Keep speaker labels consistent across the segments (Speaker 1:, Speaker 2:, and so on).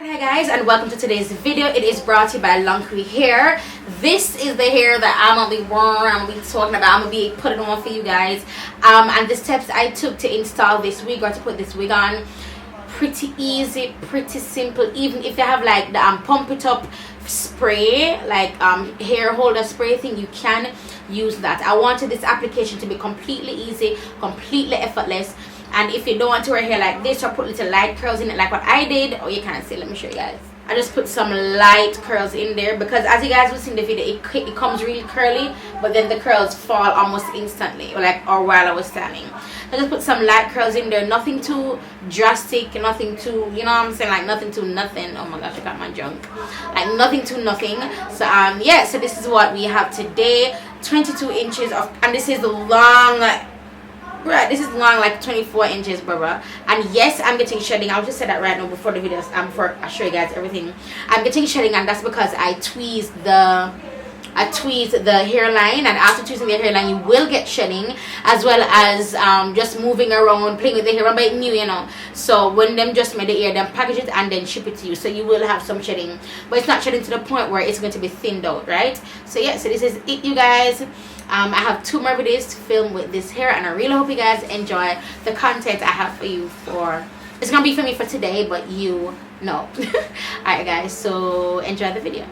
Speaker 1: Hi guys, and welcome to today's video. It is brought to you by Lonkery Hair. This is the hair that I'm gonna be wearing, I'm gonna be talking about, I'm gonna be putting on for you guys. And the steps I took to install this wig or to put this wig on, pretty easy, pretty simple. Even if you have like the pump it up spray, like hair holder spray thing, you can use that. I wanted this application to be completely easy, completely effortless. And if you don't want to wear hair like this or put little light curls in it like what I did, or you can't see, let me show you guys. I just put some light curls in there because as you guys will see in the video, it comes really curly, but then the curls fall almost instantly, or while I was standing. I just put some light curls in there, nothing too drastic, nothing too, you know what I'm saying, like nothing too nothing. Oh my gosh, I got my junk. Like nothing too nothing. So yeah, so this is what we have today. 22 inches of, and this is the long, right, this is long, like 24 inches, brother. And yes, I'm getting shedding. I'll just say that right now before the videos, before I show you guys everything. I'm getting shedding, and that's because I tweezed the hairline, and after tweezing the hairline you will get shedding, as well as just moving around, playing with the hair. Remember, it's new, you know, so when them just made the hair, then package it and then ship it to you, so you will have some shedding, but it's not shedding to the point where it's going to be thinned out, right? So yeah, so this is it, you guys. I have 2 more videos to film with this hair, and I really hope you guys enjoy the content I have for you. It's gonna be for me for today, but you know. Alright guys, so enjoy the video.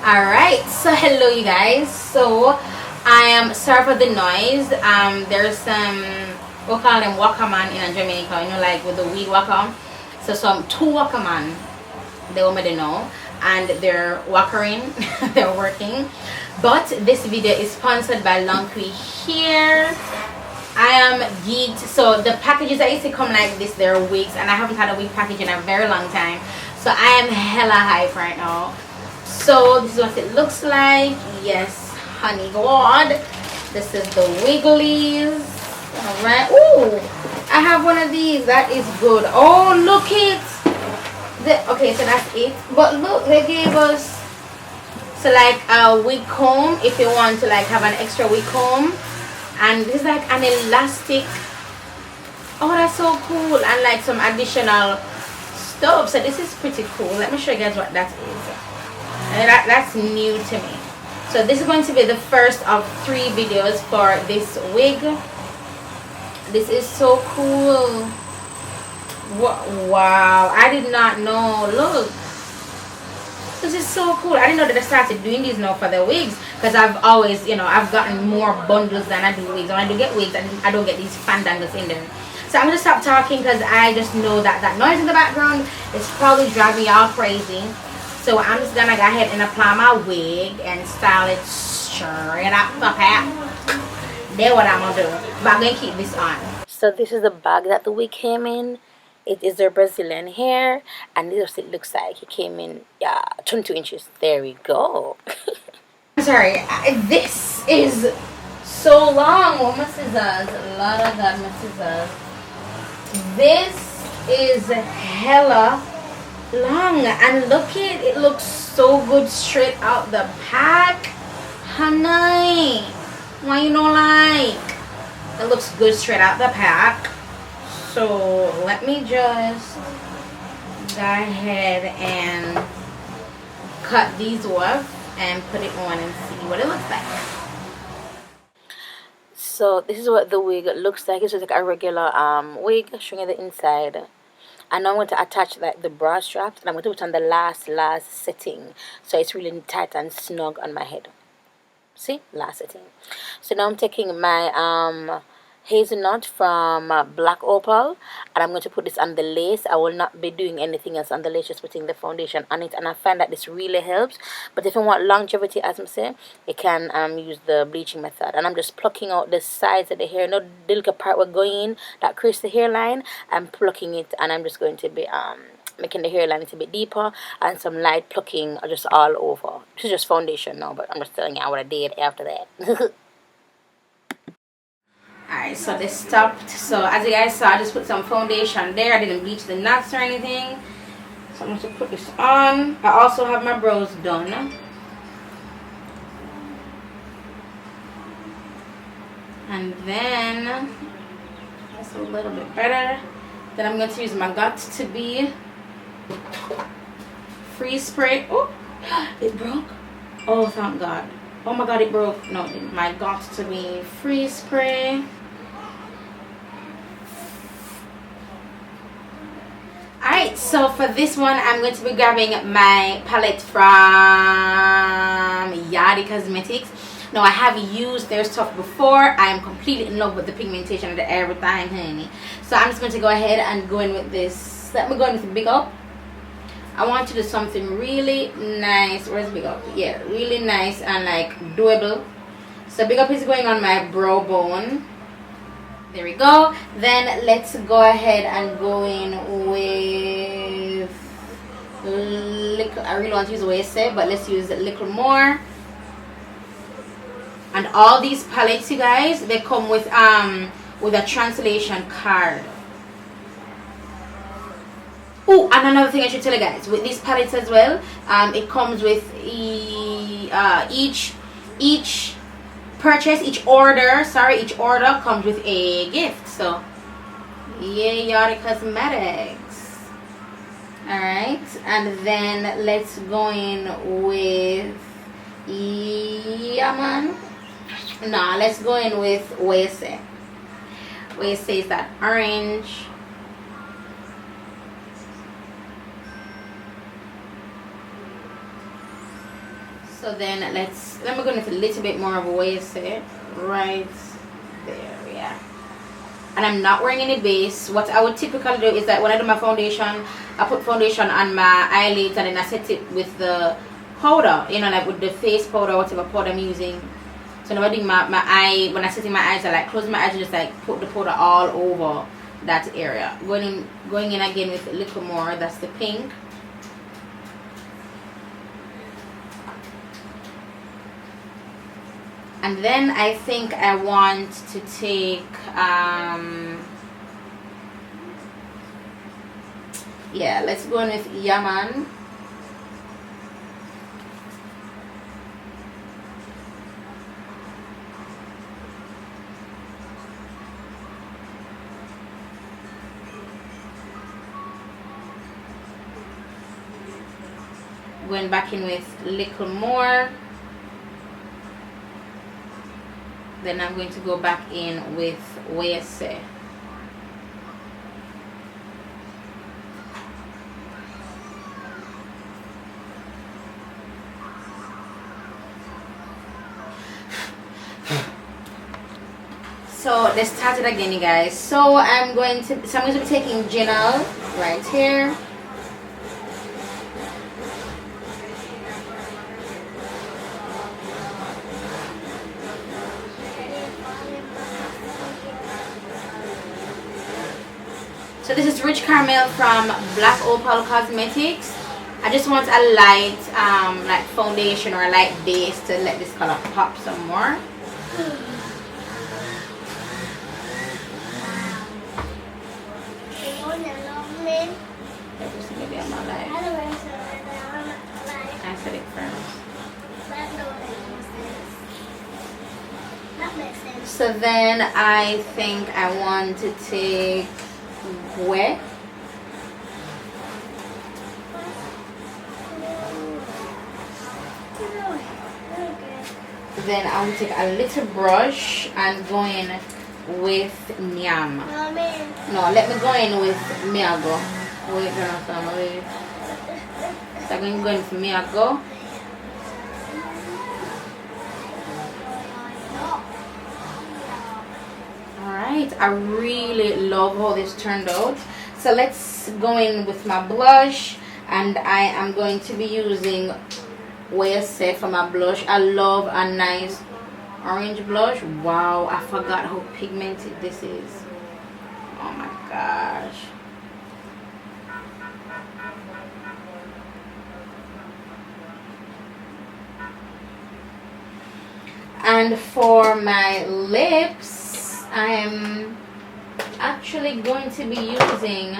Speaker 1: Alright, so hello you guys. So I am sorry for the noise. There's some, we'll call them wakaman in Jamaica, you know, like with the weed waka. So some 2 wakaman, they want me to know, and they're walkering. They're working. But this video is sponsored by Lonkery Hair. I am geeked. So the packages that used to come like this, they're wigs, and I haven't had a wig package in a very long time, so I am hella hype right now. So this is what it looks like. Yes, honey god, this is the wigglies. All right. Ooh, I have one of these. That is good. Oh, look it. Okay, so that's it. But look, they gave us, so like a wig comb if you want to like have an extra wig comb, and this is like an elastic. Oh, that's so cool. And like some additional stuff. So this is pretty cool. Let me show you guys what that is. And that's new to me. So this is going to be the first of 3 videos for this wig. This is so cool. Wow, I did not know. Look, this is so cool. I didn't know that I started doing these now for the wigs, because I've always, you know, I've gotten more bundles than I do wigs. When I do get wigs, I don't get these fandangles in them. So I'm gonna stop talking because I just know that that noise in the background is probably driving y'all crazy. So I'm just gonna go ahead and apply my wig and style it straight up. Okay, that's what I'm gonna do. But I'm gonna keep this on. So this is the bag that the wig came in. It is their Brazilian hair, and this is what it looks like. It came in 22 inches. There we go. I'm sorry, this is so long. Oh, my scissors, a lot of that, my scissors. This is hella long, and look it looks so good straight out the pack. Honey, why you don't like? It looks good straight out the pack. So let me just go ahead and cut these off and put it on and see what it looks like. So this is what the wig looks like. It's just like a regular wig, showing you the inside. And now I'm going to attach like the bra straps, and I'm going to put on the last setting, so it's really tight and snug on my head. See, last setting. So now I'm taking my hazelnut from Black Opal, and I'm going to put this on the lace. I will not be doing anything else on the lace, just putting the foundation on it, and I find that this really helps. But if you want longevity, as I'm saying, you can use the bleaching method. And I'm just plucking out the sides of the hair, not the little part we're going in that creates the hairline. I'm plucking it, and I'm just going to be making the hairline a little bit deeper, and some light plucking just all over. This is just foundation now, but I'm just telling you what I did after that. Alright, so this stopped. So as you guys saw, I just put some foundation there. I didn't bleach the knots or anything. So I'm going to put this on. I also have my brows done. And then that's a little bit better. Then I'm going to use my guts to be freeze spray. Oh, it broke. Oh, thank God. Oh my God, it broke. No, it might got to be freeze spray. Alright, so for this one, I'm going to be grabbing my palette from YKmucu. Now, I have used their stuff before. I am completely in love with the pigmentation and everything, honey. So I'm just going to go ahead and go in with this. Let me go in with Big Up. I want to do something really nice. Where's Big Up? Yeah, really nice and like doable. So Big Up is going on my brow bone. There we go. Then let's go ahead and go in with little. I really want to use YSF, but let's use a little more. And all these palettes, you guys, they come with a translation card. Oh, and another thing I should tell you guys, with these palettes as well, it comes with each purchase, each order comes with a gift. So yeah, YKmucu. Alright, and then let's go in with let's go in with YSF. YSF is that orange. So then let me go with a little bit more of a YSF right there, yeah. And I'm not wearing any base. What I would typically do is that when I do my foundation, I put foundation on my eyelids and then I set it with the powder, you know, like with the face powder, whatever powder I'm using. So when I do my eye, when I set in my eyes, I like close my eyes and just like put the powder all over that area. Going in again with a little more. That's the pink. And then I think I want to take yeah, let's go in with Yaman. Going back in with a little more. Then I'm going to go back in with YSF. So let's start it again, you guys. So I'm going to be taking Janelle right here. So this is Rich Caramel from Black Opal Cosmetics. I just want a light like foundation or a light base to let this color pop some more. Maybe I'm not like. I said it first. So then I think I want to take wet. Then I will take a little brush and go in with NUME. No, let me go in with Miago. Wait, wait. So I'm going to go in with Miago. Alright, I really love how this turned out. So let's go in with my blush, and I am going to be using YSF for my blush. I love a nice orange blush. Wow, I forgot how pigmented this is. Oh my gosh. And for my lips, I'm actually going to be using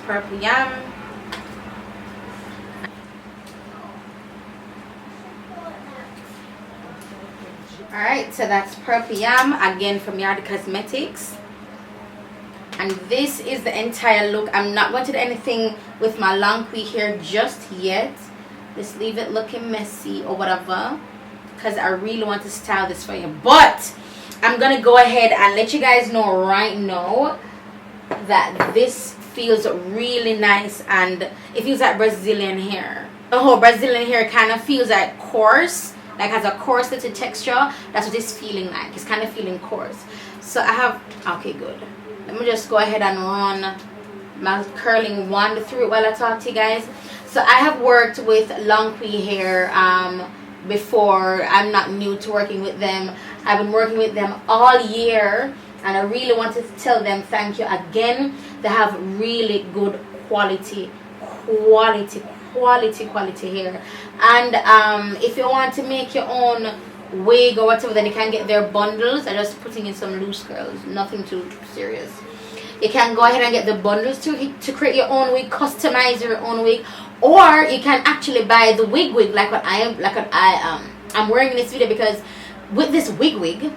Speaker 1: Purple Yum. Alright, so that's Purple Yum again from YKmucu. and this is the entire look. I'm not going to do anything with my long queue hair just yet. Just leave it looking messy or whatever, because I really want to style this for you. But I'm gonna go ahead and let you guys know right now that this feels really nice, and it feels like Brazilian hair. The whole Brazilian hair kind of feels like coarse, like has a coarse little texture. That's what it's feeling like. It's kind of feeling coarse. So I have, okay, good. Let me just go ahead and run my curling wand through it while I talk to you guys. So I have worked with long queue hair before. I'm not new to working with them. I've been working with them all year, and I really wanted to tell them thank you again. They have really good quality hair. And if you want to make your own wig or whatever, then you can get their bundles. I'm just putting in some loose curls, nothing too serious. You can go ahead and get the bundles to create your own wig, customize your own wig, or you can actually buy the wig like what I'm wearing in this video, because with this wig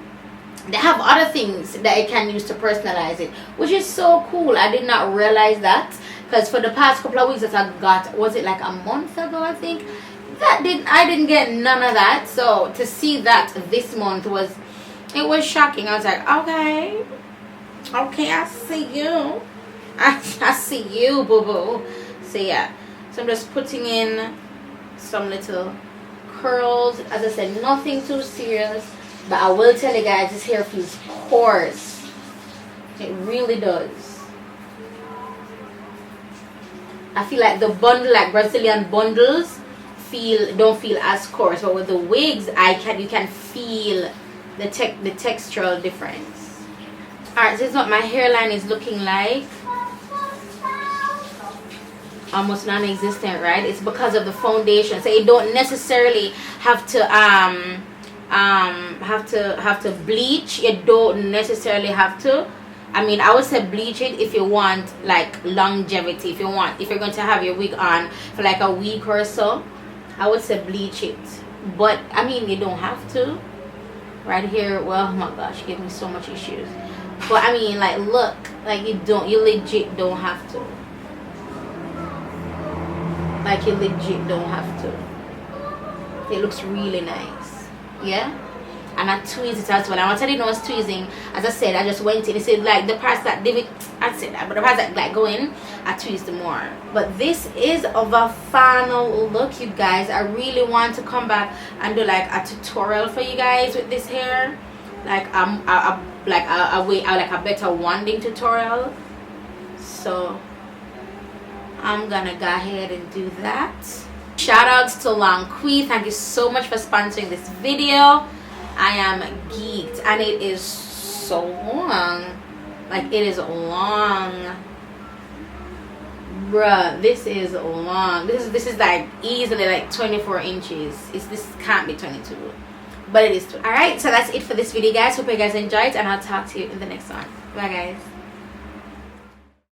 Speaker 1: they have other things that you can use to personalize it, which is so cool. I did not realize that, because for the past couple of weeks that I got, was it like a month ago, I think, I didn't get none of that. So to see that this month was shocking. I was like, okay, I see you. I see you, boo-boo. So yeah, so I'm just putting in some little curls. As I said, nothing too serious, but I will tell you guys, this hair feels coarse. It really does. I feel like the bundle, like Brazilian bundles, don't feel as coarse, but with the wigs, you can feel the textural difference. Alright, this is what my hairline is looking like. Almost non-existent, right? It's because of the foundation. So you don't necessarily have to bleach. You don't necessarily have to. I mean, I would say bleach it if you want like longevity. If you're going to have your wig on for like a week or so, I would say bleach it. But I mean, you don't have to. Right here, well, oh my gosh, give me so much issues. But I mean, like, look, like you legit don't have to. Like, you legit don't have to. It looks really nice. Yeah? And I tweezed it as well. And once I didn't know I was tweezing, as I said, I just went in. It said like the parts that did it, I said that, but the parts that like go in, I tweezed more. But this is the final look, you guys. I really want to come back and do like a tutorial for you guys with this hair, like a better wanding tutorial. So I'm gonna go ahead and do that. Shout outs to Long Quee. Thank you so much for sponsoring this video. I am geeked, and it is so long. Like, it is long, bruh. This is long. This is like easily like 24 inches. This can't be 22, but it is. All right, so that's it for this video, guys. Hope you guys enjoyed, and I'll talk to you in the next one. Bye, guys.